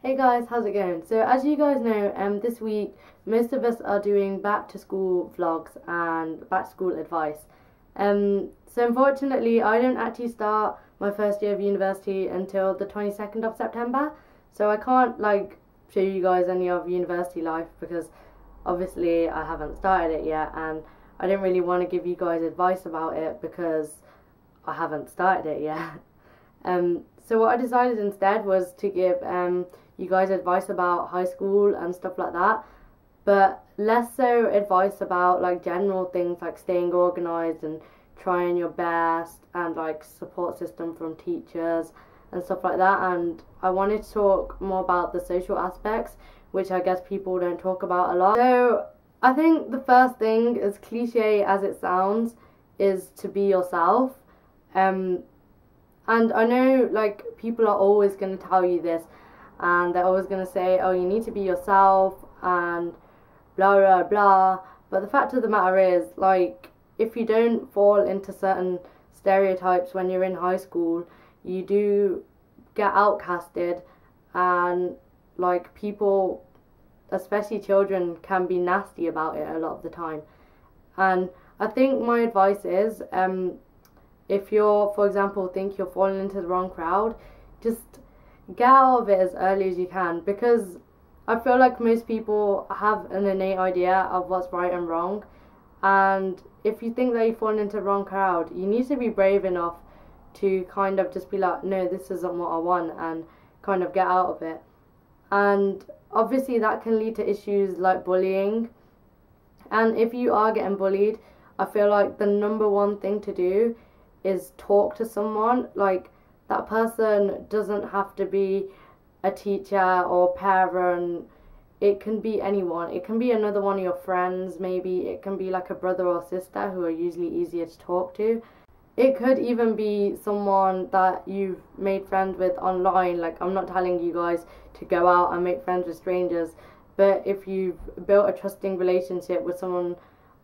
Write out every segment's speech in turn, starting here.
Hey guys, how's it going? So as you guys know, this week most of us are doing back to school vlogs and back to school advice. So unfortunately I don't actually start my first year of university until the 22nd of September. So I can't show you guys any of university life because obviously I haven't started it yet, and I don't really want to give you guys advice about it because I haven't started it yet. So what I decided instead was to give you guys advice about high school and stuff like that, but less so advice about general things like staying organized and trying your best and support system from teachers and stuff like that. And I wanted to talk more about the social aspects, which I guess people don't talk about a lot. So I think the first thing, as cliche as it sounds, is to be yourself. And I know people are always going to tell you this, and they're always going to say, oh, you need to be yourself and blah blah blah. But the fact of the matter is, if you don't fall into certain stereotypes when you're in high school, you do get outcasted, and people, especially children, can be nasty about it a lot of the time. And I think my advice is, if you're, for example, think you're falling into the wrong crowd, just get out of it as early as you can, because I feel like most people have an innate idea of what's right and wrong, and if you think that you're falling into the wrong crowd, you need to be brave enough to kind of just be like, no, this isn't what I want, and kind of get out of it. And obviously that can lead to issues like bullying, and if you are getting bullied, I feel like the number one thing to do is talk to someone. That person doesn't have to be a teacher or parent. It can be anyone. It can be another one of your friends, maybe. It can be a brother or sister, who are usually easier to talk to. It could even be someone that you've made friends with online. I'm not telling you guys to go out and make friends with strangers, but if you've built a trusting relationship with someone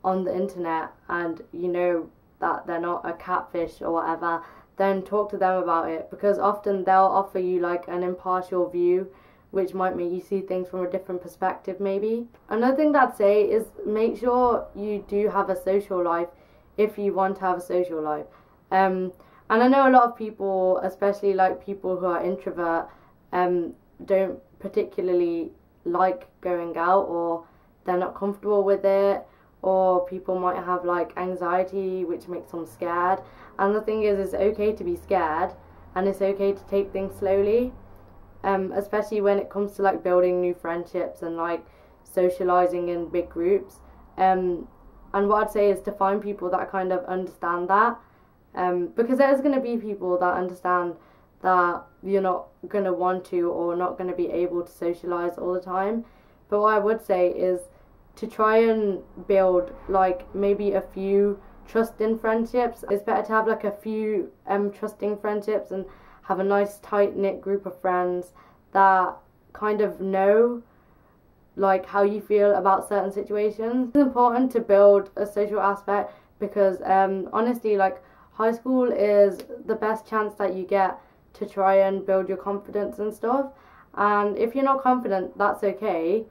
on the internet and you know that they're not a catfish or whatever, then talk to them about it, because often they'll offer you an impartial view, which might make you see things from a different perspective maybe. Another thing that I'd say is make sure you do have a social life if you want to have a social life. And I know a lot of people, especially people who are introvert, don't particularly like going out, or they're not comfortable with it, or people might have anxiety, which makes them scared. And the thing is, it's okay to be scared, and it's okay to take things slowly, especially when it comes to building new friendships and socializing in big groups. And what I'd say is to find people that kind of understand that, because there's going to be people that understand that you're not going to want to or not going to be able to socialize all the time. But what I would say is to try and build maybe a few trusting friendships. It's better to have a few trusting friendships and have a nice tight knit group of friends that kind of know how you feel about certain situations. It's important to build a social aspect because honestly high school is the best chance that you get to try and build your confidence and stuff. And if you're not confident, that's okay,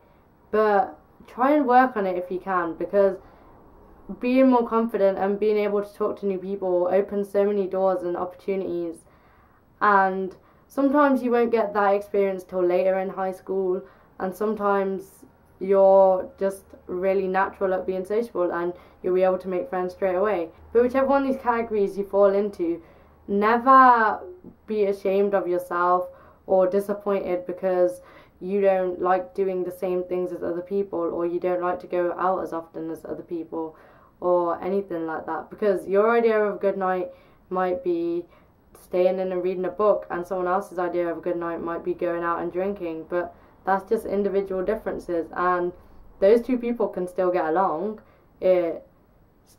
but try and work on it if you can, because being more confident and being able to talk to new people opens so many doors and opportunities. And sometimes you won't get that experience till later in high school, and sometimes you're just really natural at being sociable and you'll be able to make friends straight away. But whichever one of these categories you fall into, never be ashamed of yourself or disappointed because you don't like doing the same things as other people, or you don't like to go out as often as other people, or anything like that. Because your idea of a good night might be staying in and reading a book, and someone else's idea of a good night might be going out and drinking. But that's just individual differences, and those two people can still get along. It's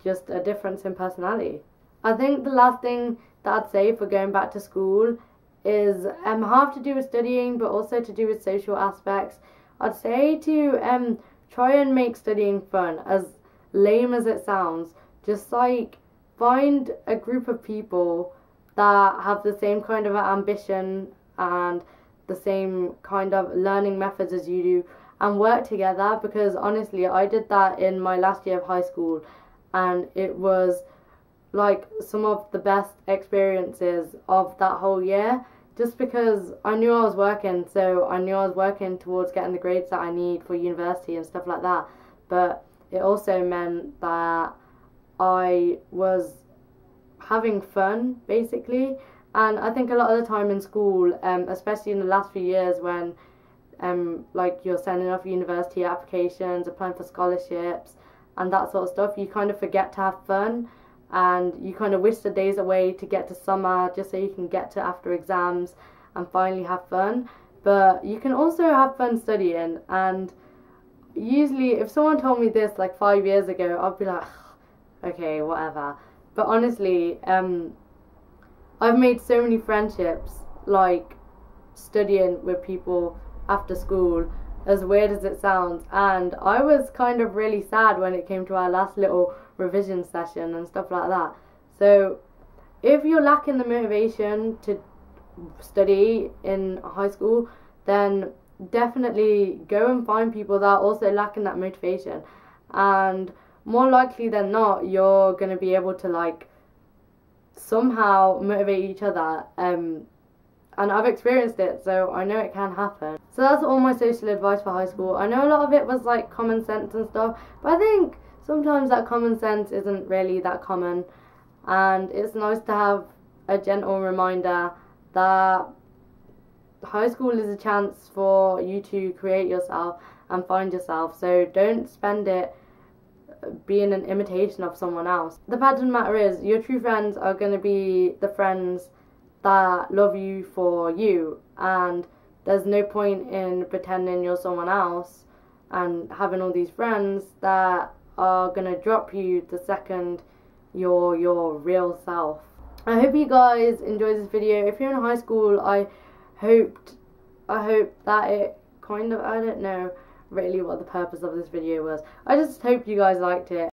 just a difference in personality. I think the last thing that I'd say for going back to school is half to do with studying, but also to do with social aspects. I'd say to try and make studying fun, as lame as it sounds. Just find a group of people that have the same kind of ambition and the same kind of learning methods as you do and work together, because honestly I did that in my last year of high school and it was like some of the best experiences of that whole year, just because I knew I was working, so I knew I was working towards getting the grades that I need for university and stuff like that, but it also meant that I was having fun basically. And I think a lot of the time in school, especially in the last few years when like you're sending off university applications, applying for scholarships and that sort of stuff, you kind of forget to have fun and you kind of wish the days away to get to summer just so you can get to after exams and finally have fun. But you can also have fun studying, and usually if someone told me this like 5 years ago, I'd be like, okay, whatever. But honestly, I've made so many friendships like studying with people after school, as weird as it sounds, and I was kind of really sad when it came to our last little revision session and stuff like that. So if you're lacking the motivation to study in high school, then definitely go and find people that are also lacking that motivation, and more likely than not you're going to be able to like somehow motivate each other, and I've experienced it, so I know it can happen. So that's all my social advice for high school. I know a lot of it was like common sense and stuff, but I think sometimes that common sense isn't really that common, and it's nice to have a gentle reminder that high school is a chance for you to create yourself and find yourself, so don't spend it being an imitation of someone else. The fact of the matter is, your true friends are going to be the friends that love you for you, and there's no point in pretending you're someone else and having all these friends that are going to drop you the second you're your real self. I hope you guys enjoyed this video. If you're in high school, I hope that it kind of, I don't know really what the purpose of this video was. I just hope you guys liked it.